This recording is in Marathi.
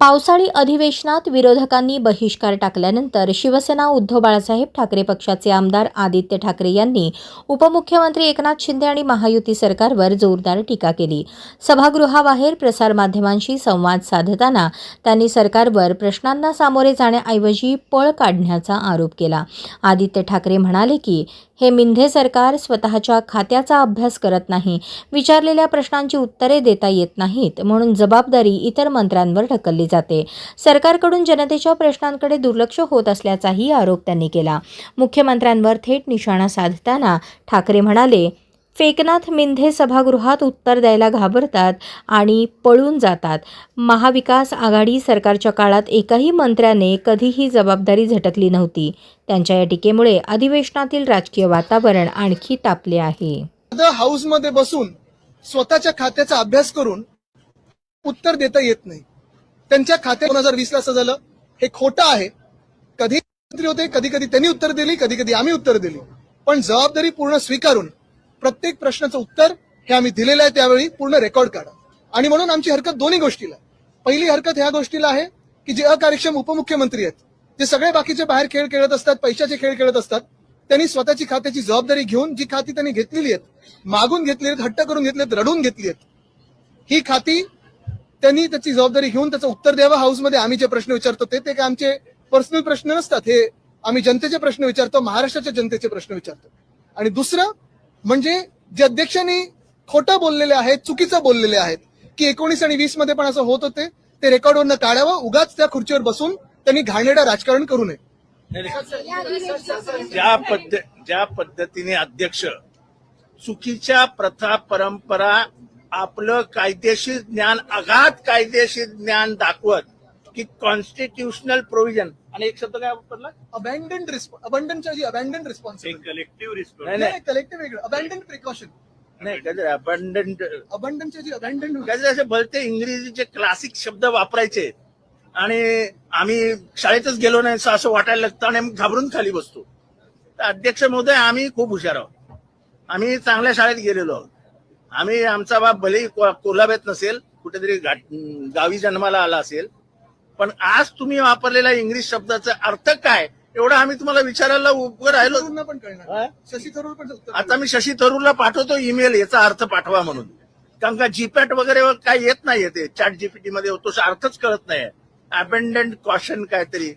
पावसाळी अधिवेशनात विरोधकांनी बहिष्कार टाकल्यानंतर शिवसेना उद्धव बाळासाहेब ठाकरे पक्षाचे आमदार आदित्य ठाकरे यांनी उपमुख्यमंत्री एकनाथ शिंदे आणि महायुती सरकारवर जोरदार टीका केली। सभागृहाबाहेर प्रसारमाध्यमांशी संवाद साधताना त्यांनी सरकारवर प्रश्नांना सामोरे जाण्याऐवजी पळ काढण्याचा आरोप केला। आदित्य ठाकरे म्हणाले की हे मिंधे सरकार स्वतःच्या खात्याचा अभ्यास करत नाही, विचारलेल्या प्रश्नांची उत्तरे देता येत नाहीत, म्हणून जबाबदारी इतर मंत्र्यांवर ढकलली जाते। सरकारकडून जनतेच्या प्रश्नांकडे दुर्लक्ष होत असल्याचाही आरोप त्यांनी केला। मुख्यमंत्र्यांवर थेट निशाणा साधताना ठाकरे म्हणाले, फेकनाथ मिंधे सभागृहात उत्तर द्यायला घाबरतात आणि पळून जातात। महाविकास आघाडी सरकारच्या काळात एकाही मंत्र्याने कधीही जबाबदारी झटकली नव्हती। त्यांच्या या टीकेमुळे अधिवेशनातील राजकीय वातावरण आणखी तापले आहे। हाऊसमध्ये बसून स्वतःच्या खात्याचा अभ्यास करून उत्तर देता येत नाही। त्यांच्या खात्यात 2020 ला असं झालं, हे खोटं आहे। कधी मंत्री होते, कधी कधी त्यांनी उत्तर दिली, कधी कधी आम्ही उत्तर दिली, पण जबाबदारी पूर्ण स्वीकारून प्रत्येक प्रश्नाचं उत्तर हे आम्ही दिलेलं आहे त्यावेळी पूर्ण रेकॉर्ड काढा। आणि म्हणून आमची हरकत दोन्ही गोष्टीला, पहिली हरकत ह्या गोष्टीला आहे की जे अकार्यक्षम उपमुख्यमंत्री आहेत, जे सगळे बाकीचे बाहेर खेळ खेळत असतात, पैशाचे खेळ खेळत असतात, त्यांनी स्वतःची खात्याची जबाबदारी घेऊन जी खाती त्यांनी घेतलेली आहेत, मागून घेतली आहेत, हट्ट करून घेतली आहेत, रडून घेतली आहेत, ही खाती त्यांनी त्याची जबाबदारी घेऊन त्याचं उत्तर द्यावं। हाऊसमध्ये आम्ही जे प्रश्न विचारतो ते काय आमचे पर्सनल प्रश्न नसतात, हे आम्ही जनतेचे प्रश्न विचारतो, महाराष्ट्राच्या जनतेचे प्रश्न विचारतो। आणि दुसरं म्हणजे जे अध्यक्षांनी खोटं बोललेले आहेत, चुकीचं बोललेले आहेत की 19 आणि 20 मध्ये पण असं होत होते, ते रेकॉर्डवरनं काढावं। उगाच त्या खुर्चीवर बसून त्यांनी घाणेरडं राजकारण करू नये। ज्या पद्धतीने अध्यक्ष चुकीच्या प्रथा परंपरा आपलं कायदेशीर ज्ञान, अगाध कायदेशीर ज्ञान दाखवत की कॉन्स्टिट्यूशनल प्रोव्हिजन आणि एक शब्द काय वापरला, अबँडन्ड रिस्पॉन्सिबिलिटी, कलेक्टिव्ह रिस्पॉन्स, नाही कलेक्टिव्ह वेगळं, अबँडन्ड प्रिकॉशन नाही काहीतरी अबंडंट अबँडन्ड भलते इंग्रजीचे क्लासिक शब्द वापरायचे आणि आम्ही शाळेतच गेलो नाही असं वाटायला लागतं आणि आम्ही घाबरून खाली बसतो। तर अध्यक्ष महोदय, आम्ही खूप हुशार आहोत, आम्ही चांगल्या शाळेत गेलेलो आहोत, आम्ही आमचा बाप भलेही कोल्हाब्यात नसेल, कुठेतरी गावी जन्माला आला असेल, पण आज तुम्ही वापरलेला इंग्लिश शब्दाचा अर्थ काय एवढं आम्ही तुम्हाला विचारायला उभं राहिलो पण कळणार। शशी थरूर पण आता मी शशी थरूरला पाठवतो ईमेल, याचा अर्थ पाठवा म्हणून, कारण का जीपॅट वगैरे काय येत नाहीये, ते चॅट जीपीटी मध्ये तो अर्थच कळत नाही। अबंडंट कॉशन काहीतरी